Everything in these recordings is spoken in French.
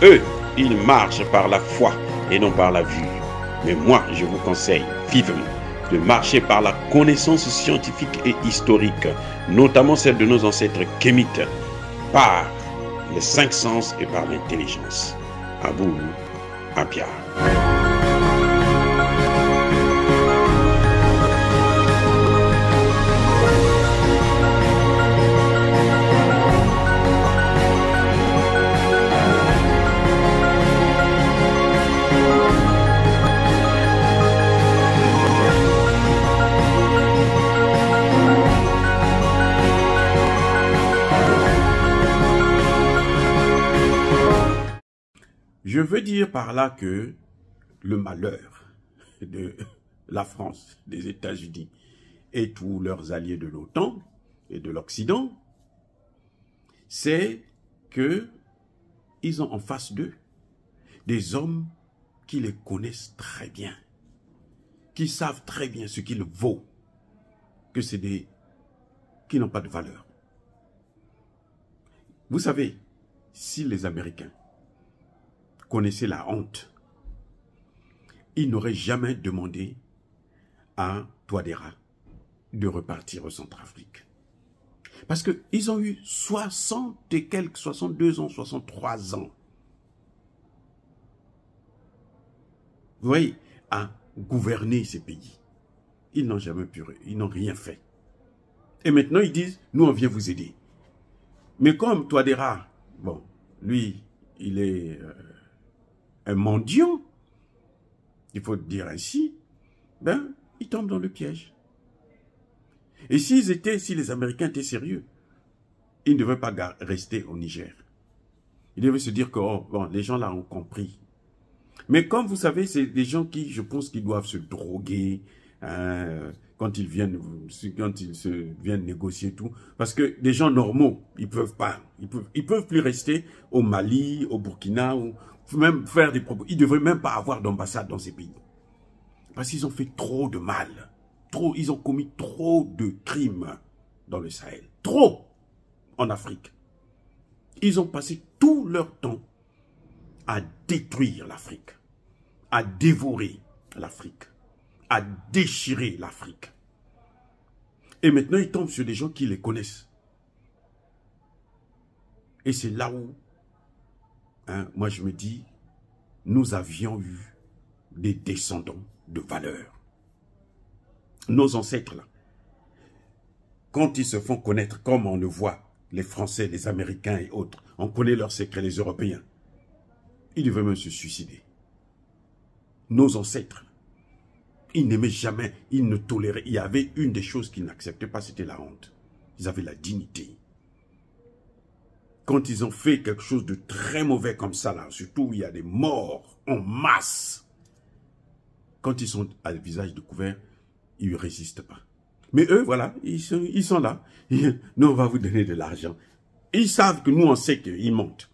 Eux, ils marchent par la foi et non par la vue. Mais moi, je vous conseille vivement de marcher par la connaissance scientifique et historique, notamment celle de nos ancêtres kémites, par les 5 sens et par l'intelligence. À vous, à Pierre. Je veux dire par là que le malheur de la France, des États-Unis et tous leurs alliés de l'OTAN et de l'Occident, c'est qu'ils ont en face d'eux des hommes qui les connaissent très bien, qui savent très bien ce qu'il vaut, que c'est des qui n'ont pas de valeur. Vous savez, si les Américains connaissaient la honte, ils n'auraient jamais demandé à Touadéra de repartir au Centrafrique. Parce qu'ils ont eu 60 et quelques, 62 ans, 63 ans. Vous voyez, à gouverner ces pays. Ils n'ont jamais pu, ils n'ont rien fait. Et maintenant, ils disent, nous, on vient vous aider. Mais comme Touadéra, bon, lui, il est un mendiant, il faut dire ainsi, ben, il tombe dans le piège. Et si les Américains étaient sérieux, ils ne devaient pas rester au Niger. Ils devaient se dire que, oh, bon, les gens là ont compris. Mais comme vous savez, c'est des gens qui, je pense, qu'ils doivent se droguer, quand ils viennent négocier tout. Parce que des gens normaux, ils peuvent pas. Ils peuvent plus rester au Mali, au Burkina, ou même faire des propos. Ils ne devraient même pas avoir d'ambassade dans ces pays. Parce qu'ils ont fait trop de mal. Ils ont commis trop de crimes dans le Sahel. Trop en Afrique. Ils ont passé tout leur temps à détruire l'Afrique, à dévorer l'Afrique, à déchirer l'Afrique. Et maintenant, ils tombent sur des gens qui les connaissent. Et c'est là où, moi je me dis, nous avions eu des descendants de valeur. Nos ancêtres, là, quand ils se font connaître, comme on le voit, les Français, les Américains et autres, on connaît leurs secrets, les Européens, ils devaient même se suicider. Nos ancêtres, ils n'aimaient jamais, ils ne toléraient. Il y avait une des choses qu'ils n'acceptaient pas, c'était la honte. Ils avaient la dignité. Quand ils ont fait quelque chose de très mauvais comme ça, là, surtout où il y a des morts en masse, quand ils sont à visage découvert, ils ne résistent pas. Mais eux, voilà, ils sont là. Nous, on va vous donner de l'argent. Ils savent que nous, on sait qu'ils mentent.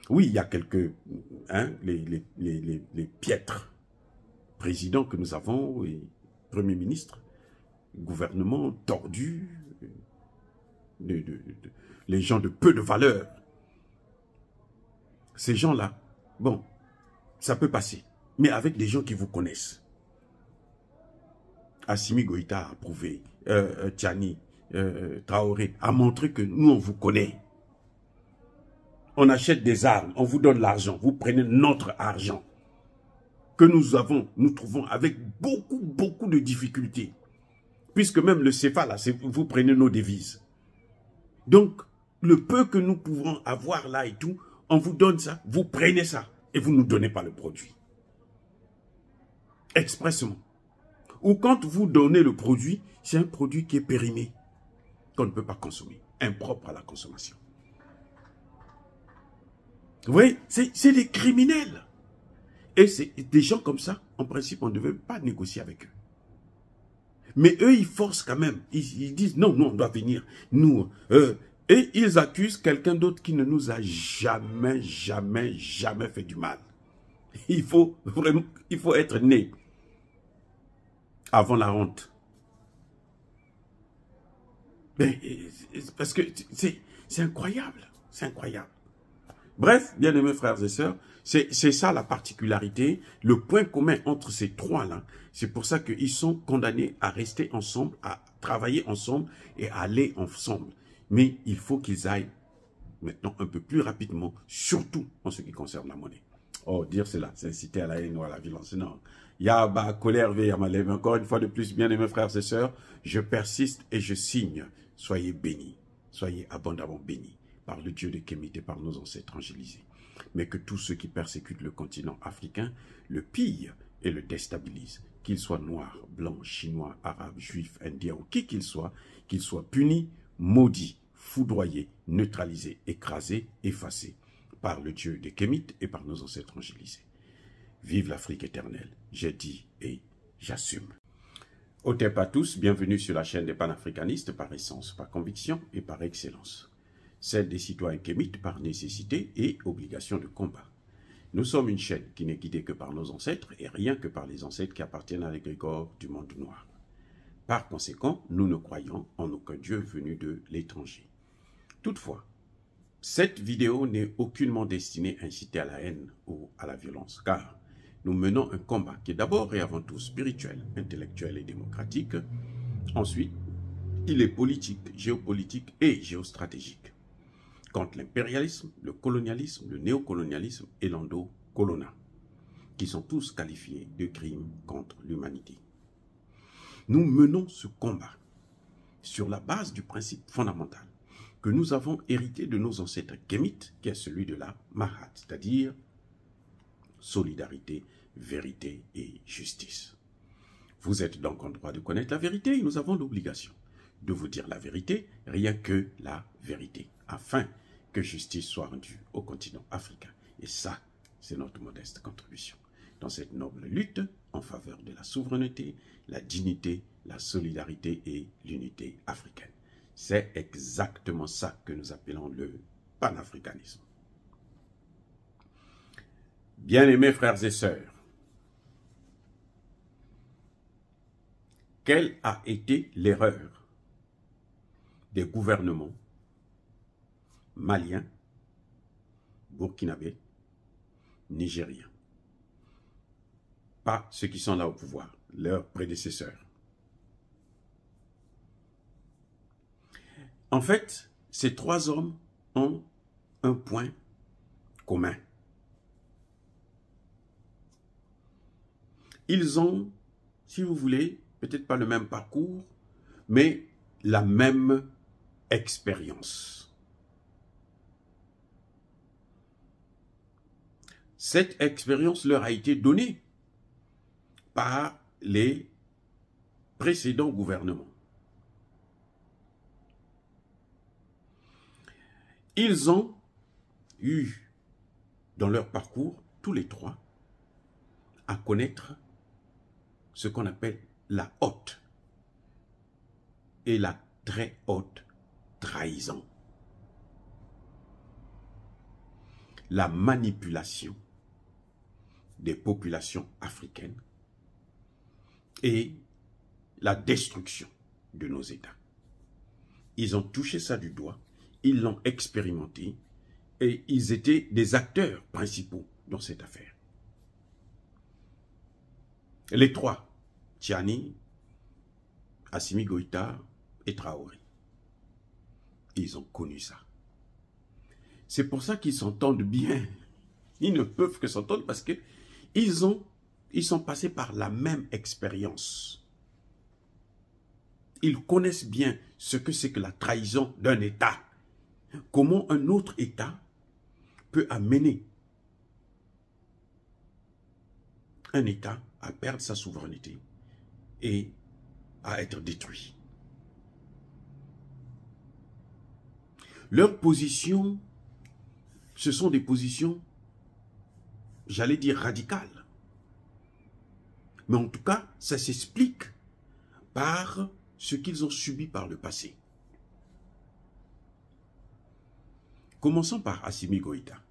Oui, il y a quelques, les piètres présidents que nous avons, et premiers ministres, gouvernement tordu, les gens de peu de valeur. Ces gens-là, bon, ça peut passer. Mais avec des gens qui vous connaissent. Assimi Goïta a prouvé, Tiani, Traoré a montré que nous, on vous connaît. On achète des armes, on vous donne l'argent, vous prenez notre argent que nous trouvons avec beaucoup de difficultés. Puisque même le CFA, là, vous prenez nos devises. Donc, le peu que nous pouvons avoir là et tout, on vous donne ça, vous prenez ça et vous ne nous donnez pas le produit. Expressément. Ou quand vous donnez le produit, c'est un produit qui est périmé, qu'on ne peut pas consommer, impropre à la consommation. Vous voyez, c'est des criminels. Et c'est des gens comme ça, en principe, on ne devait pas négocier avec eux. Mais eux, ils forcent quand même. Ils disent, non, on doit venir. Nous, et ils accusent quelqu'un d'autre qui ne nous a jamais fait du mal. Il faut être né avant la honte. Mais, parce que c'est incroyable. C'est incroyable. Bref, bien aimés frères et sœurs, c'est ça la particularité, le point commun entre ces trois-là. C'est pour ça qu'ils sont condamnés à rester ensemble, à travailler ensemble et à aller ensemble. Mais il faut qu'ils aillent maintenant un peu plus rapidement, surtout en ce qui concerne la monnaie. Oh, dire cela, c'est inciter à la haine ou à la violence. Non. Il y a colère, il y a malheur. Mais encore une fois de plus, bien aimés frères et sœurs, je persiste et je signe. Soyez bénis, soyez abondamment bénis par le Dieu de Kémit et par nos ancêtres angélisés. Mais que tous ceux qui persécutent le continent africain le pillent et le déstabilisent, qu'ils soient noirs, blancs, chinois, arabes, juifs, indiens ou qui qu'ils soient punis, maudits, foudroyés, neutralisés, écrasés, effacés par le Dieu de Kémit et par nos ancêtres angélisés. Vive l'Afrique éternelle, j'ai dit et j'assume. Otep à tous, bienvenue sur la chaîne des panafricanistes par essence, par conviction et par excellence. Celle des citoyens kémites par nécessité et obligation de combat. Nous sommes une chaîne qui n'est guidée que par nos ancêtres et rien que par les ancêtres qui appartiennent à l'égrégore du monde noir. Par conséquent, nous ne croyons en aucun Dieu venu de l'étranger. Toutefois, cette vidéo n'est aucunement destinée à inciter à la haine ou à la violence, car nous menons un combat qui est d'abord et avant tout spirituel, intellectuel et démocratique. Ensuite, il est politique, géopolitique et géostratégique. Contre l'impérialisme, le colonialisme, le néocolonialisme et l'endocolonat, qui sont tous qualifiés de crimes contre l'humanité. Nous menons ce combat sur la base du principe fondamental que nous avons hérité de nos ancêtres kémites, qui est celui de la Mahat, c'est-à-dire solidarité, vérité et justice. Vous êtes donc en droit de connaître la vérité et nous avons l'obligation de vous dire la vérité, rien que la vérité, afin que justice soit rendue au continent africain. Et ça, c'est notre modeste contribution dans cette noble lutte en faveur de la souveraineté, la dignité, la solidarité et l'unité africaine. C'est exactement ça que nous appelons le panafricanisme. Bien-aimés frères et sœurs, quelle a été l'erreur des gouvernements maliens, burkinabés, nigériens? Pas ceux qui sont là au pouvoir, leurs prédécesseurs. En fait, ces trois hommes ont un point commun. Ils ont, si vous voulez, peut-être pas le même parcours, mais la même expérience. Cette expérience leur a été donnée par les précédents gouvernements. Ils ont eu, dans leur parcours, tous les trois, à connaître ce qu'on appelle la haute et la très haute trahison. La manipulation des populations africaines et la destruction de nos États. Ils ont touché ça du doigt, ils l'ont expérimenté et ils étaient des acteurs principaux dans cette affaire. Les trois, Tiani, Assimi Goïta et Traoré, ils ont connu ça. C'est pour ça qu'ils s'entendent bien. Ils ne peuvent que s'entendre parce que ils sont passés par la même expérience. Ils connaissent bien ce que c'est que la trahison d'un État. Comment un autre État peut amener un État à perdre sa souveraineté et à être détruit. Leurs positions, ce sont des positions, j'allais dire radicales. Mais en tout cas, ça s'explique par ce qu'ils ont subi par le passé. Commençons par Assimi Goïta.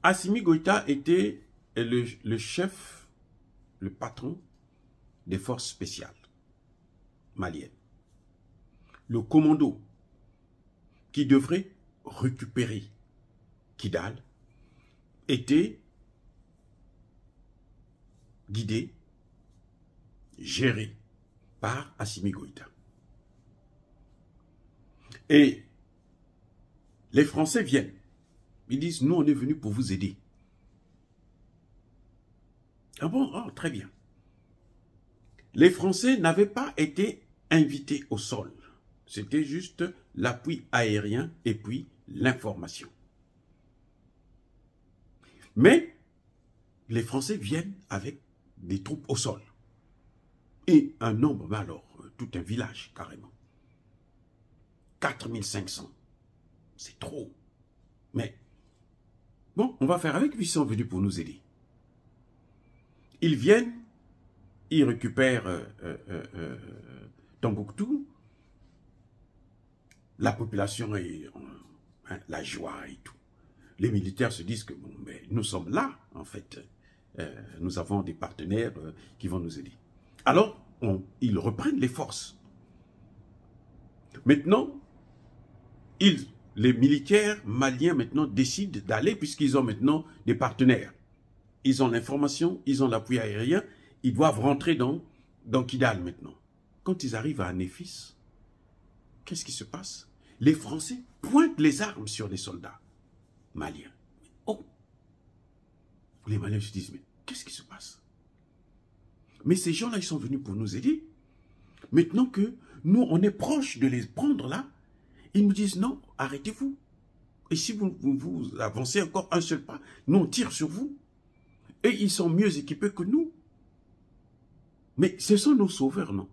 Assimi Goïta était le chef, le patron des forces spéciales maliennes. Le commando qui devrait récupérer Kidal était guidé, géré par Assimi Goïta. Et les Français viennent. Ils disent, nous, on est venus pour vous aider. Ah bon? Oh, très bien. Les Français n'avaient pas été invités au sol. C'était juste l'appui aérien et puis l'information. Mais les Français viennent avec des troupes au sol. Et un nombre, ben alors, tout un village, carrément. 4500. C'est trop. Mais, bon, on va faire avec, puis ils sont venus pour nous aider. Ils viennent, ils récupèrent Tombouctou. La population est la joie et tout. Les militaires se disent que bon, mais nous sommes là, en fait. Nous avons des partenaires qui vont nous aider. Alors, ils reprennent les forces. Maintenant, les militaires maliens maintenant décident d'aller, puisqu'ils ont maintenant des partenaires. Ils ont l'information, ils ont l'appui aérien, ils doivent rentrer dans Kidal maintenant. Quand ils arrivent à Néfis, qu'est-ce qui se passe? Les Français pointent les armes sur les soldats maliens. Oh! Les Maliens se disent, mais qu'est-ce qui se passe? Mais ces gens-là, ils sont venus pour nous aider. Maintenant que nous, on est proche de les prendre là, ils nous disent, non, arrêtez-vous. Et si vous avancez encore un seul pas, nous, on tire sur vous. Et ils sont mieux équipés que nous. Mais ce sont nos sauveurs, non?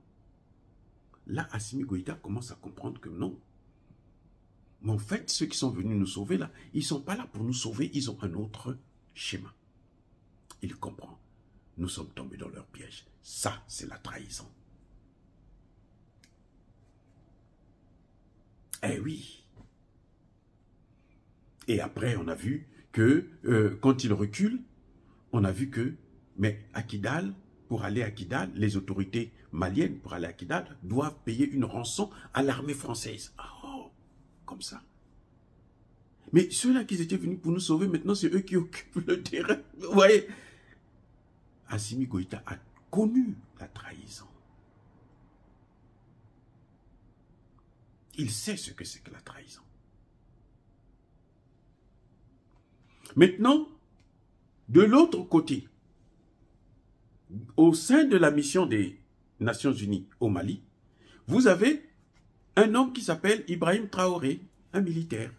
Là, Assimi Goïta commence à comprendre que non. Mais en fait, ceux qui sont venus nous sauver là, ils ne sont pas là pour nous sauver, ils ont un autre schéma. Il comprend. Nous sommes tombés dans leur piège. Ça, c'est la trahison. Eh oui. Et après, on a vu que quand ils reculent, on a vu que, mais à Kidal, pour aller à Kidal, les autorités maliennes, pour aller à Kidal, doivent payer une rançon à l'armée française. Oh, comme ça. Mais ceux-là qui étaient venus pour nous sauver, maintenant, c'est eux qui occupent le terrain. Vous voyez? Assimi Goïta a connu la trahison. Il sait ce que c'est que la trahison. Maintenant, de l'autre côté, au sein de la mission des Nations Unies au Mali, vous avez un homme qui s'appelle Ibrahim Traoré, un militaire.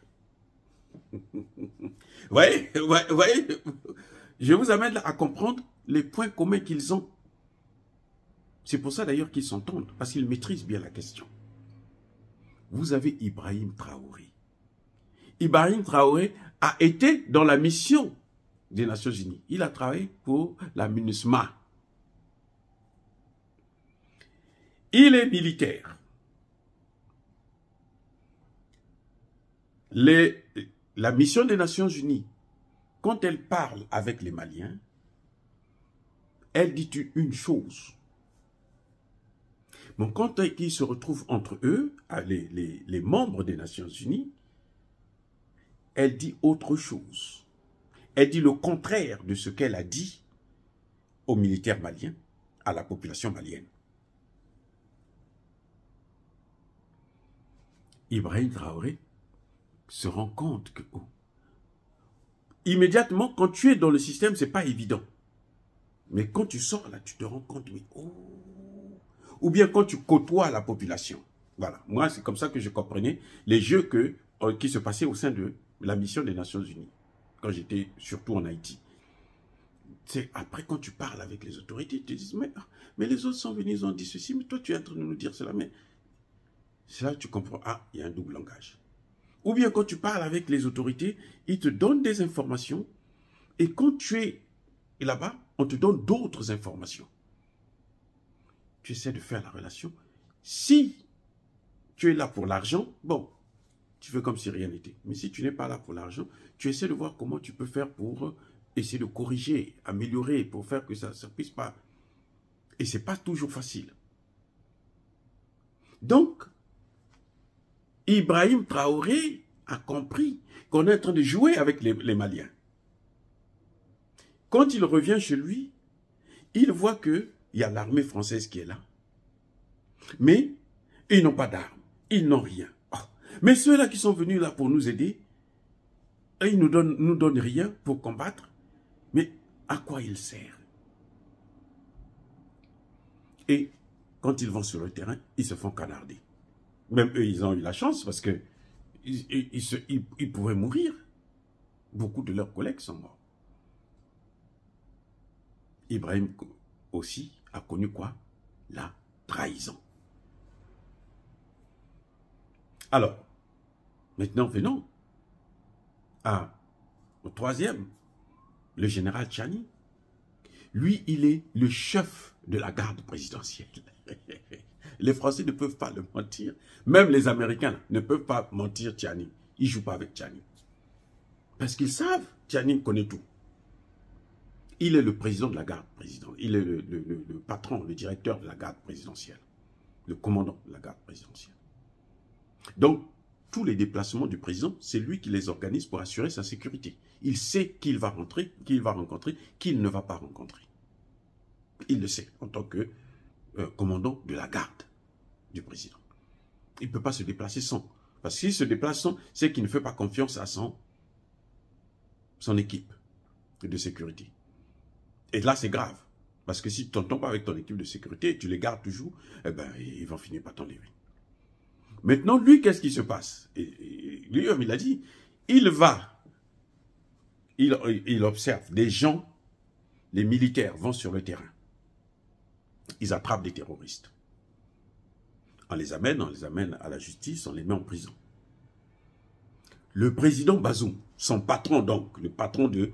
Ouais, je vous amène à comprendre les points communs qu'ils ont. C'est pour ça d'ailleurs qu'ils s'entendent, parce qu'ils maîtrisent bien la question. Vous avez Ibrahim Traoré. Ibrahim Traoré a été dans la mission des Nations Unies. Il a travaillé pour la MINUSMA. Il est militaire. La mission des Nations Unies, quand elle parle avec les Maliens, elle dit une chose. Donc, quand ils se retrouvent entre eux, les membres des Nations Unies, elle dit autre chose. Elle dit le contraire de ce qu'elle a dit aux militaires maliens, à la population malienne. Ibrahim Traoré se rend compte que immédiatement, quand tu es dans le système, ce n'est pas évident. Mais quand tu sors là, tu te rends compte, mais ou bien quand tu côtoies la population. Voilà, moi c'est comme ça que je comprenais les jeux qui se passaient au sein de la mission des Nations Unies, quand j'étais surtout en Haïti. C'est après quand tu parles avec les autorités, ils te disent, mais les autres sont venus, ils ont dit ceci, mais toi tu es en train de nous dire cela, mais c'est là que tu comprends, il y a un double langage. Ou bien quand tu parles avec les autorités, ils te donnent des informations, et quand tu es là-bas, on te donne d'autres informations. Tu essaies de faire la relation. Si tu es là pour l'argent, bon, tu fais comme si rien n'était. Mais si tu n'es pas là pour l'argent, tu essaies de voir comment tu peux faire pour essayer de corriger, améliorer, pour faire que ça ne puisse pas. Et ce n'est pas toujours facile. Donc, Ibrahim Traoré a compris qu'on est en train de jouer avec les Maliens. Quand il revient chez lui, il voit qu'il y a l'armée française qui est là. Mais ils n'ont pas d'armes, ils n'ont rien. Oh. Mais ceux-là qui sont venus là pour nous aider, ils nous donnent rien pour combattre. Mais à quoi ils servent? Et quand ils vont sur le terrain, ils se font canarder. Même eux, ils ont eu la chance parce que ils pouvaient mourir. Beaucoup de leurs collègues sont morts. Ibrahim aussi a connu quoi? La trahison. Alors, maintenant venons au troisième, le général Tchiani. Lui, il est le chef de la garde présidentielle. Les Français ne peuvent pas le mentir. Même les Américains ne peuvent pas mentir Tchiani. Ils ne jouent pas avec Tchiani. Parce qu'ils savent, Tchiani connaît tout. Il est le président de la garde présidentielle. Il est le patron, le directeur de la garde présidentielle. Le commandant de la garde présidentielle. Donc, tous les déplacements du président, c'est lui qui les organise pour assurer sa sécurité. Il sait qui il va rencontrer, qui il ne va pas rencontrer. Il le sait en tant que commandant de la garde du président. Il ne peut pas se déplacer sans. Parce qu'il se déplace sans, c'est qu'il ne fait pas confiance à son équipe de sécurité. Et là, c'est grave. Parce que si tu t'entends pas avec ton équipe de sécurité, tu les gardes toujours, eh ben, ils vont finir par t'enlever. Maintenant, lui, qu'est-ce qui se passe? Lui, il a dit, il observe des gens, les militaires vont sur le terrain. Ils attrapent des terroristes. On les amène à la justice, on les met en prison. Le président Bazoum, son patron donc, le patron du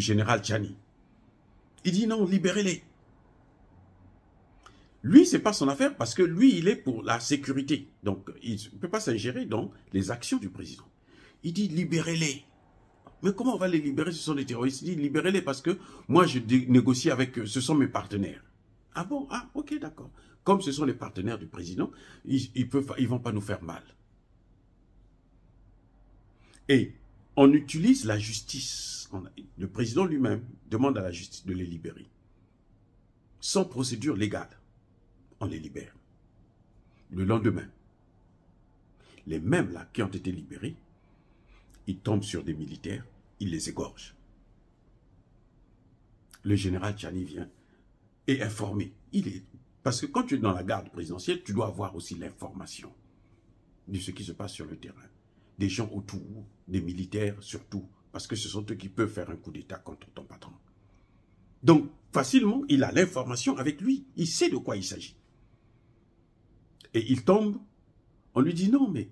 général Tchiani, il dit non, libérez-les. Lui, ce n'est pas son affaire parce que lui, il est pour la sécurité. Donc, il ne peut pas s'ingérer dans les actions du président. Il dit libérez-les. Mais comment on va les libérer? Ce sont des terroristes. Il dit libérez-les parce que moi, je négocie avec eux. Ce sont mes partenaires. Ah bon? Ah, ok, d'accord. Comme ce sont les partenaires du président, ils vont pas nous faire mal. Et on utilise la justice. Le président lui-même demande à la justice de les libérer. Sans procédure légale. On les libère. Le lendemain, les mêmes là qui ont été libérés, ils tombent sur des militaires, ils les égorgent. Le général Tchiani vient et informé. Parce que quand tu es dans la garde présidentielle, tu dois avoir aussi l'information de ce qui se passe sur le terrain. Des gens autour, des militaires surtout, parce que ce sont eux qui peuvent faire un coup d'État contre ton patron. Donc, facilement, il a l'information avec lui. Il sait de quoi il s'agit. Et il tombe, on lui dit non, mais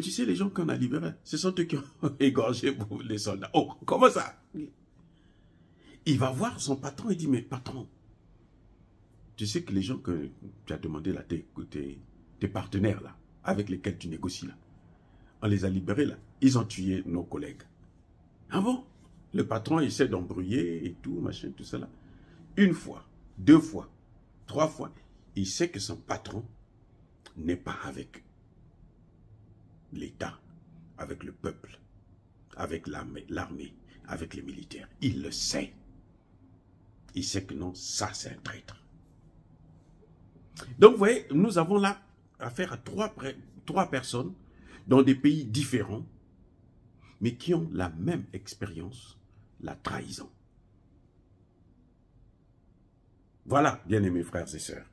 tu sais, les gens qu'on a libérés, ce sont eux qui ont égorgé les soldats. Oh, comment ça? Il va voir son patron et dit, mais patron, tu sais que les gens que tu as demandé là, tes partenaires là, avec lesquels tu négocies là, on les a libérés là, ils ont tué nos collègues. Ah bon? Le patron essaie d'embrouiller et tout, machin, tout ça là. Une fois, deux fois, trois fois, il sait que son patron n'est pas avec l'État, avec le peuple, avec l'armée, avec les militaires. Il le sait. Il sait que non, ça c'est un traître. Donc vous voyez, nous avons là affaire à trois personnes dans des pays différents, mais qui ont la même expérience, la trahison. Voilà, bien-aimés frères et sœurs.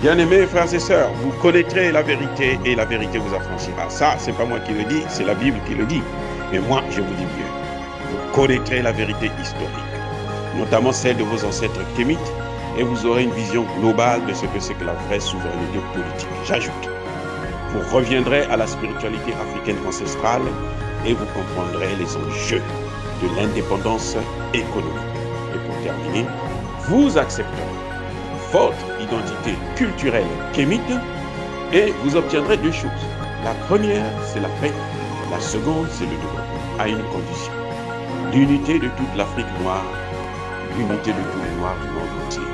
Bien-aimés frères et sœurs, vous connaîtrez la vérité et la vérité vous affranchira. Ça, c'est pas moi qui le dis, c'est la Bible qui le dit. Mais moi, je vous dis mieux. Vous connaîtrez la vérité historique, notamment celle de vos ancêtres kémites, et vous aurez une vision globale de ce que c'est que la vraie souveraineté politique. J'ajoute, vous reviendrez à la spiritualité africaine ancestrale et vous comprendrez les enjeux de l'indépendance économique. Et pour terminer, vous accepterez votre identité identité culturelle kémite et vous obtiendrez deux choses. La première, c'est la paix. La seconde, c'est le développement, à une condition. L'unité de toute l'Afrique noire, l'unité de tous les Noirs du monde entier.